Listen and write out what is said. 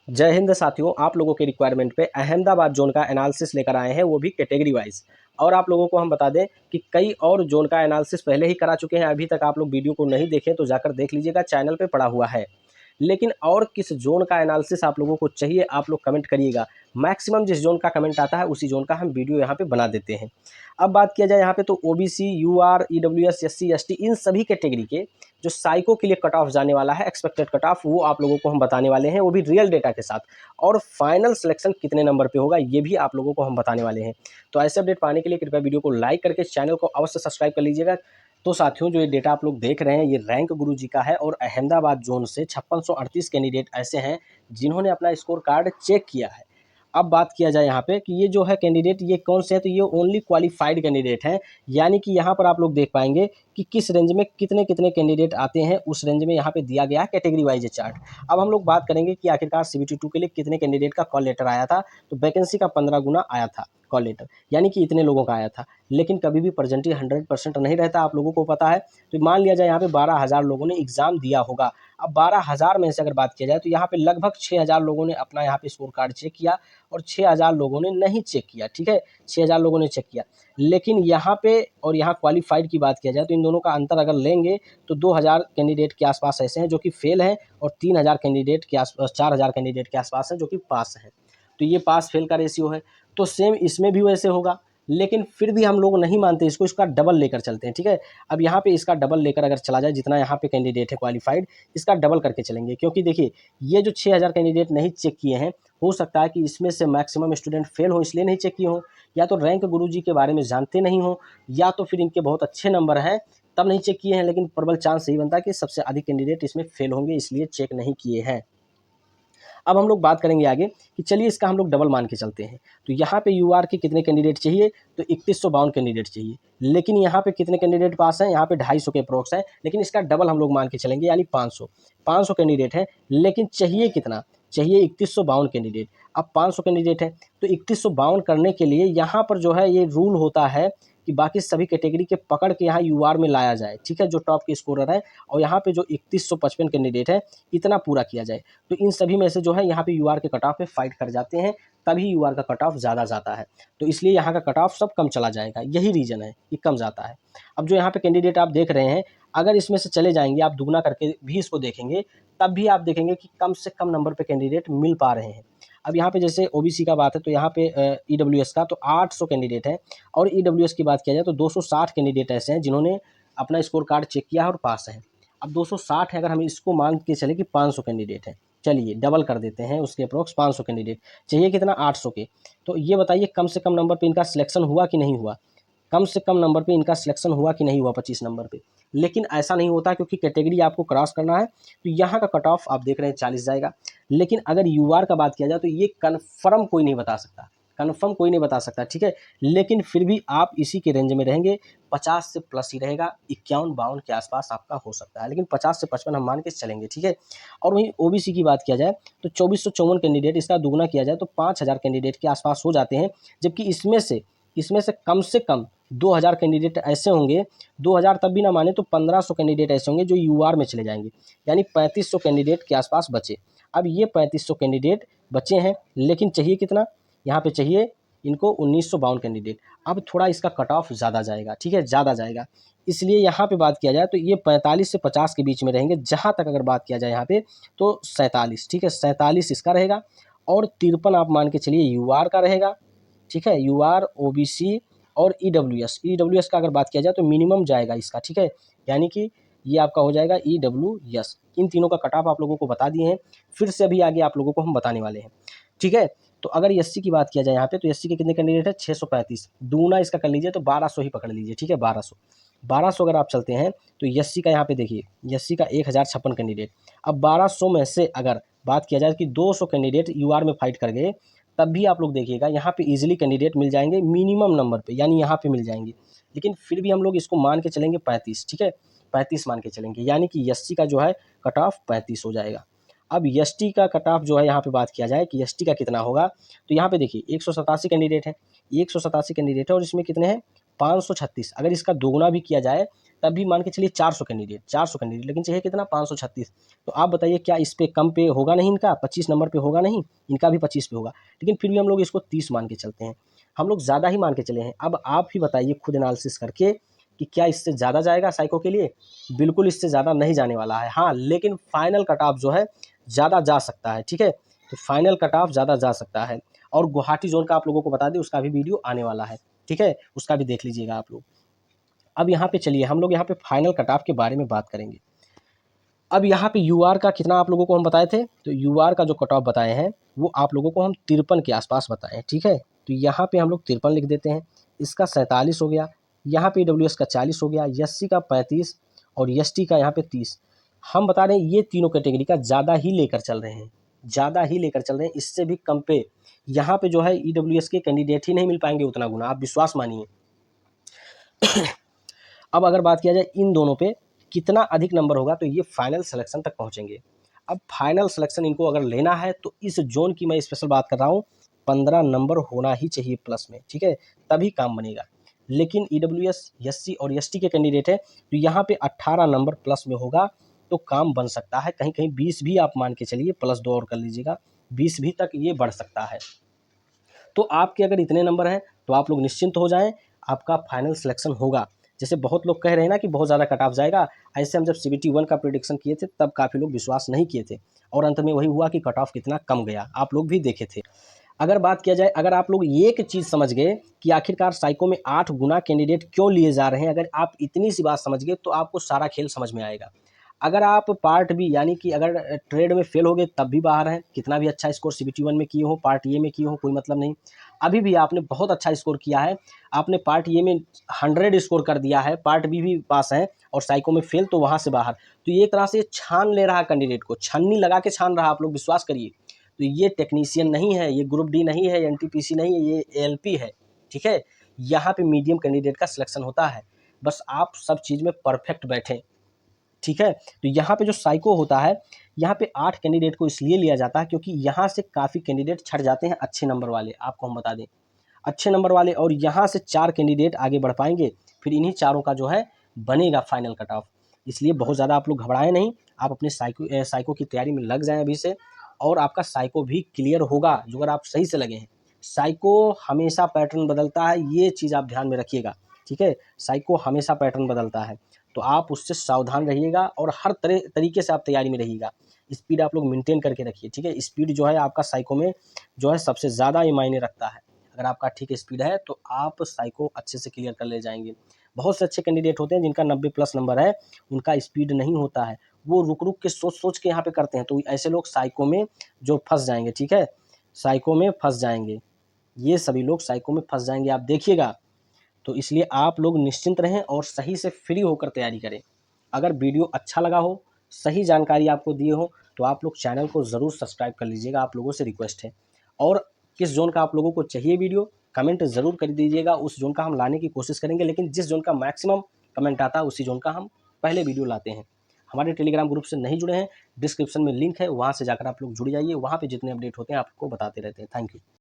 जय हिंद साथियों, आप लोगों के रिक्वायरमेंट पे अहमदाबाद जोन का एनालिसिस लेकर आए हैं, वो भी कैटेगरी वाइज। और आप लोगों को हम बता दें कि कई और जोन का एनालिसिस पहले ही करा चुके हैं। अभी तक आप लोग वीडियो को नहीं देखें तो जाकर देख लीजिएगा, चैनल पे पड़ा हुआ है। लेकिन और किस जोन का एनालिसिस आप लोगों को चाहिए, आप लोग कमेंट करिएगा। मैक्सिमम जिस जोन का कमेंट आता है उसी जोन का हम वीडियो यहाँ पे बना देते हैं। अब बात किया जाए यहाँ पे तो OBC, UR, EWS, SC, ST, इन सभी कैटेगरी के जो साइको के लिए कट ऑफ जाने वाला है, एक्सपेक्टेड कट ऑफ, वो आप लोगों को हम बताने वाले हैं, वो भी रियल डेटा के साथ। और फाइनल सिलेक्शन कितने नंबर पे होगा ये भी आप लोगों को हम बताने वाले हैं। तो ऐसे अपडेट पाने के लिए कृपया वीडियो को लाइक करके चैनल को अवश्य सब्सक्राइब कर लीजिएगा। तो साथियों, जो ये डेटा आप लोग देख रहे हैं ये रैंक गुरुजी का है और अहमदाबाद जोन से 5638 कैंडिडेट ऐसे हैं जिन्होंने अपना स्कोर कार्ड चेक किया है। अब बात किया जाए यहाँ पे कि ये जो है कैंडिडेट ये कौन से है, तो ये ओनली क्वालिफाइड कैंडिडेट हैं। यानी कि यहाँ पर आप लोग देख पाएंगे कि किस रेंज में कितने कितने कैंडिडेट आते हैं, उस रेंज में यहाँ पे दिया गया है कैटेगरी वाइज चार्ट। अब हम लोग बात करेंगे कि आखिरकार CBT 2 के लिए कितने कैंडिडेट का कॉल लेटर आया था। तो वैकेंसी का 15 गुना आया था कॉल लेटर, यानी कि इतने लोगों का आया था। लेकिन कभी भी परसेंटेज 100% नहीं रहता, आप लोगों को पता है। तो मान लिया जाए यहाँ पे 12,000 लोगों ने एग्जाम दिया होगा। अब 12,000 में से अगर बात किया जाए तो यहाँ पे लगभग 6,000 लोगों ने अपना यहाँ पे स्कोर कार्ड चेक किया और 6,000 लोगों ने नहीं चेक किया। ठीक है, 6,000 लोगों ने चेक किया। लेकिन यहाँ पे और यहाँ क्वालिफाइड की बात किया जाए तो इन दोनों का अंतर अगर लेंगे तो 2,000 कैंडिडेट के आसपास ऐसे हैं जो कि फेल हैं और 3,000 कैंडिडेट के आसपास, 4,000 कैंडिडेट के आसपास हैं जो कि पास हैं। तो ये पास फेल का रेशियो है। तो सेम इसमें भी वैसे होगा, लेकिन फिर भी हम लोग नहीं मानते इसको, इसका डबल लेकर चलते हैं। ठीक है, अब यहाँ पे इसका डबल लेकर अगर चला जाए, जितना यहाँ पे कैंडिडेट है क्वालिफाइड, इसका डबल करके चलेंगे। क्योंकि देखिए, ये जो 6,000 कैंडिडेट नहीं चेक किए हैं, हो सकता है कि इसमें से मैक्सिमम स्टूडेंट फेल हो, इसलिए नहीं चेक किए हो, या तो रैंक गुरुजी के बारे में जानते नहीं हो, या तो फिर इनके बहुत अच्छे नंबर हैं तब नहीं चेक किए हैं। लेकिन प्रबल चांस यही बनता है कि सबसे अधिक कैंडिडेट इसमें फेल होंगे, इसलिए चेक नहीं किए हैं। अब हम लोग बात करेंगे आगे कि चलिए इसका हम लोग डबल मान के चलते हैं। तो यहाँ पे यूआर के कितने कैंडिडेट चाहिए, तो 3152 कैंडिडेट चाहिए। लेकिन यहाँ पे कितने कैंडिडेट पास हैं, यहाँ पे 250 के अप्रोक्स हैं। लेकिन इसका डबल हम लोग मान के चलेंगे, यानी 500 कैंडिडेट है। लेकिन चाहिए कितना, चाहिए 3152 कैंडिडेट। अब 500 कैंडिडेट है तो 3152 करने के लिए यहाँ पर जो है ये रूल होता है कि बाकी सभी कैटेगरी के पकड़ के यहाँ यूआर में लाया जाए। ठीक है, जो टॉप के स्कोरर है, और यहाँ पे जो 3155 कैंडिडेट है इतना पूरा किया जाए। तो इन सभी में से जो है यहाँ पे यूआर के कट ऑफ पे फाइट कर जाते हैं, तभी यूआर का कट ऑफ ज़्यादा जाता है। तो इसलिए यहाँ का कट ऑफ सब कम चला जाएगा, यही रीज़न है कि कम जाता है। अब जो यहाँ पे कैंडिडेट आप देख रहे हैं, अगर इसमें से चले जाएंगे, आप दुगना करके भी इसको देखेंगे, तब भी आप देखेंगे कि कम से कम नंबर पे कैंडिडेट मिल पा रहे हैं। अब यहाँ पे जैसे ओबीसी का बात है तो यहाँ पे ईडब्ल्यूएस का तो 800 कैंडिडेट है, और ईडब्ल्यूएस की बात किया जाए तो 260 कैंडिडेट ऐसे हैं जिन्होंने अपना स्कोर कार्ड चेक किया है और पास है। अब 260 है, अगर हम इसको मान के चले कि 500 कैंडिडेट है, चलिए डबल कर देते हैं उसके अप्रोक्स 500 कैंडिडेट चाहिए, कितना 800 के। तो ये बताइए कम से कम नंबर पे इनका सिलेक्शन हुआ कि नहीं हुआ, कम से कम नंबर पे इनका सिलेक्शन हुआ कि नहीं हुआ, 25 नंबर पे। लेकिन ऐसा नहीं होता, क्योंकि कैटेगरी आपको क्रॉस करना है। तो यहाँ का कट ऑफ आप देख रहे हैं 40 जाएगा। लेकिन अगर यूआर का बात किया जाए तो ये कन्फर्म कोई नहीं बता सकता, कन्फर्म कोई नहीं बता सकता। ठीक है, लेकिन फिर भी आप इसी के रेंज में रहेंगे, 50 से प्लस ही रहेगा, 51-52 के आसपास आपका हो सकता है। लेकिन 50 से 55 हम मान के चलेंगे। ठीक है, और वहीं ओबीसी की बात किया जाए तो 2454 कैंडिडेट, इसका दुगना किया जाए तो 5000 कैंडिडेट के आसपास हो जाते हैं। जबकि इसमें से कम से कम 2000 कैंडिडेट ऐसे होंगे, 2000 तब भी ना माने तो 1500 कैंडिडेट ऐसे होंगे जो यूआर में चले जाएंगे, यानी 3500 कैंडिडेट के आसपास बचे। अब ये 3500 कैंडिडेट बचे हैं, लेकिन चाहिए कितना, यहाँ पे चाहिए इनको 1952 कैंडिडेट। अब थोड़ा इसका कट ऑफ ज़्यादा जाएगा। ठीक है, ज़्यादा जाएगा, इसलिए यहाँ पे बात किया जाए तो ये 45 से 50 के बीच में रहेंगे। जहाँ तक अगर बात किया जाए यहाँ पे तो 47, ठीक है, 47 इसका रहेगा, और 53 आप मान के चलिए यूआर का रहेगा। ठीक है, यूआर, ओबीसी और ईडब्ल्यूएस का अगर बात किया जाए तो मिनिमम जाएगा इसका। ठीक है, यानी कि ये आपका हो जाएगा ईडब्ल्यूएस। इन तीनों का कट ऑफ आप लोगों को बता दिए हैं, फिर से अभी आगे आप लोगों को हम बताने वाले हैं। ठीक है, तो अगर एससी की बात किया जाए यहाँ पे तो एससी के कितने कैंडिडेट है, 635। दूना इसका कर लीजिए तो 1200 ही पकड़ लीजिए। ठीक है, 1200 अगर आप चलते हैं तो एससी का यहाँ पे देखिए, एससी का 1056 कैंडिडेट। अब 1200 में से अगर बात किया जाए कि 200 कैंडिडेट यूआर में फाइट कर गए, तब भी आप लोग देखिएगा यहाँ पे इजीली कैंडिडेट मिल जाएंगे मिनिमम नंबर पे, यानी यहाँ पे मिल जाएंगे। लेकिन फिर भी हम लोग इसको मान के चलेंगे 35। ठीक है, 35 मान के चलेंगे, यानी कि एससी का जो है कट ऑफ 35 हो जाएगा। अब एसटी का कट ऑफ जो है यहाँ पे बात किया जाए कि एसटी का कितना होगा, तो यहाँ पे देखिए 187 कैंडिडेट है, 187 कैंडिडेट है, और इसमें कितने हैं 536, अगर इसका दोगुना भी किया जाए तब भी मान के चलिए 400 कैंडिडेट, लेकिन चाहिए कितना 536। तो आप बताइए क्या इस पे कम पे होगा नहीं, इनका 25 नंबर पे होगा नहीं, इनका भी 25 पे होगा, लेकिन फिर भी हम लोग इसको 30 मान के चलते हैं, हम लोग ज़्यादा ही मान के चले हैं। अब आप ही बताइए खुद एनालिसिस करके कि क्या इससे ज़्यादा जाएगा साइको के लिए? बिल्कुल इससे ज़्यादा नहीं जाने वाला है। हाँ, लेकिन फाइनल कट ऑफ जो है ज़्यादा जा सकता है, ठीक है? तो फाइनल कट ऑफ ज़्यादा जा सकता है। और गुवाहाटी जोन का आप लोगों को बता दें, उसका भी वीडियो आने वाला है, ठीक है? उसका भी देख लीजिएगा आप लोग। अब यहाँ पे चलिए हम लोग यहाँ पे फाइनल कट ऑफ के बारे में बात करेंगे। अब यहाँ पे यूआर का कितना आप लोगों को हम बताए थे, तो यूआर का जो कट ऑफ बताए हैं वो आप लोगों को हम 53 के आसपास बताए हैं, ठीक है? तो यहाँ पे हम लोग 53 लिख देते हैं, इसका 47 हो गया, यहाँ पे ईडब्ल्यूएस का 40 हो गया, एससी का 35 और एसटी का यहाँ पे 30। हम बता रहे हैं ये तीनों कैटेगरी का ज़्यादा ही लेकर चल रहे हैं, ज़्यादा ही लेकर चल रहे हैं, इससे भी कम पे यहाँ पे जो है ईडब्ल्यूएस के कैंडिडेट ही नहीं मिल पाएंगे उतना गुना, आप विश्वास मानिए। अब अगर बात किया जाए इन दोनों पे कितना अधिक नंबर होगा तो ये फाइनल सिलेक्शन तक पहुंचेंगे। अब फाइनल सिलेक्शन इनको अगर लेना है तो इस जोन की मैं स्पेशल बात कर रहा हूँ, 15 नंबर होना ही चाहिए प्लस में, ठीक है? तभी काम बनेगा। लेकिन ईडब्ल्यूएस, एससी और एसटी के कैंडिडेट है तो यहाँ पे 18 नंबर प्लस में होगा तो काम बन सकता है, कहीं कहीं 20 भी आप मान के चलिए, प्लस 2 और कर लीजिएगा, 20 भी तक ये बढ़ सकता है। तो आपके अगर इतने नंबर हैं तो आप लोग निश्चिंत हो जाएं, आपका फाइनल सिलेक्शन होगा। जैसे बहुत लोग कह रहे हैं ना कि बहुत ज़्यादा कट ऑफ जाएगा, ऐसे हम जब CBT 1 का प्रेडिक्शन किए थे तब काफ़ी लोग विश्वास नहीं किए थे और अंत में वही हुआ कि कट ऑफ कितना कम गया, आप लोग भी देखे थे। अगर बात किया जाए, अगर आप लोग एक चीज़ समझ गए कि आखिरकार साइको में 8 गुना कैंडिडेट क्यों लिए जा रहे हैं, अगर आप इतनी सी बात समझ गए तो आपको सारा खेल समझ में आएगा। अगर आप पार्ट बी यानी कि अगर ट्रेड में फेल हो गए तब भी बाहर हैं, कितना भी अच्छा स्कोर CBT 1 में किए हो, पार्ट ए में किए हो, कोई मतलब नहीं। अभी भी आपने बहुत अच्छा स्कोर किया है, आपने पार्ट ए में 100 स्कोर कर दिया है, पार्ट बी भी पास है और साइको में फेल, तो वहाँ से बाहर। तो ये एक तरह से छान ले रहा कैंडिडेट को, छन्नी लगा के छान रहा, आप लोग विश्वास करिए। तो ये टेक्नीशियन नहीं है, ये ग्रुप डी नहीं है, NTPC नहीं है, ये ALP है, ठीक है? यहाँ पे मीडियम कैंडिडेट का सिलेक्शन होता है, बस आप सब चीज़ में परफेक्ट बैठें, ठीक है? तो यहाँ पे जो साइको होता है, यहाँ पे 8 कैंडिडेट को इसलिए लिया जाता है क्योंकि यहाँ से काफ़ी कैंडिडेट छट जाते हैं अच्छे नंबर वाले, आपको हम बता दें, अच्छे नंबर वाले, और यहाँ से 4 कैंडिडेट आगे बढ़ पाएंगे, फिर इन्हीं चारों का जो है बनेगा फाइनल कट ऑफ। इसलिए बहुत ज़्यादा आप लोग घबराएं नहीं, आप अपने साइको की तैयारी में लग जाएं अभी से, और आपका साइको भी क्लियर होगा जो अगर आप सही से लगे हैं। साइको हमेशा पैटर्न बदलता है, ये चीज़ आप ध्यान में रखिएगा, ठीक है? साइको हमेशा पैटर्न बदलता है, तो आप उससे सावधान रहिएगा और हर तरीके से आप तैयारी में रहिएगा। स्पीड आप लोग मेंटेन करके रखिए, ठीक है? स्पीड जो है आपका साइको में जो है सबसे ज़्यादा ये मायने रखता है। अगर आपका ठीक स्पीड है तो आप साइको अच्छे से क्लियर कर ले जाएंगे। बहुत से अच्छे कैंडिडेट होते हैं जिनका 90 प्लस नंबर है, उनका स्पीड नहीं होता है, वो रुक रुक के सोच सोच के यहाँ पे करते हैं, तो ऐसे लोग साइको में जो फंस जाएंगे, ठीक है? साइको में फंस जाएंगे, ये सभी लोग साइको में फंस जाएंगे, आप देखिएगा। तो इसलिए आप लोग निश्चिंत रहें और सही से फ्री होकर तैयारी करें। अगर वीडियो अच्छा लगा हो, सही जानकारी आपको दिए हो, तो आप लोग चैनल को ज़रूर सब्सक्राइब कर लीजिएगा, आप लोगों से रिक्वेस्ट है। और किस जोन का आप लोगों को चाहिए वीडियो, कमेंट ज़रूर कर दीजिएगा, उस जोन का हम लाने की कोशिश करेंगे, लेकिन जिस जोन का मैक्सिमम कमेंट आता है उसी जोन का हम पहले वीडियो लाते हैं। हमारे टेलीग्राम ग्रुप से नहीं जुड़े हैं, डिस्क्रिप्शन में लिंक है, वहाँ से जाकर आप लोग जुड़ जाइए, वहाँ पे जितने अपडेट होते हैं आपको बताते रहते हैं। Thank you.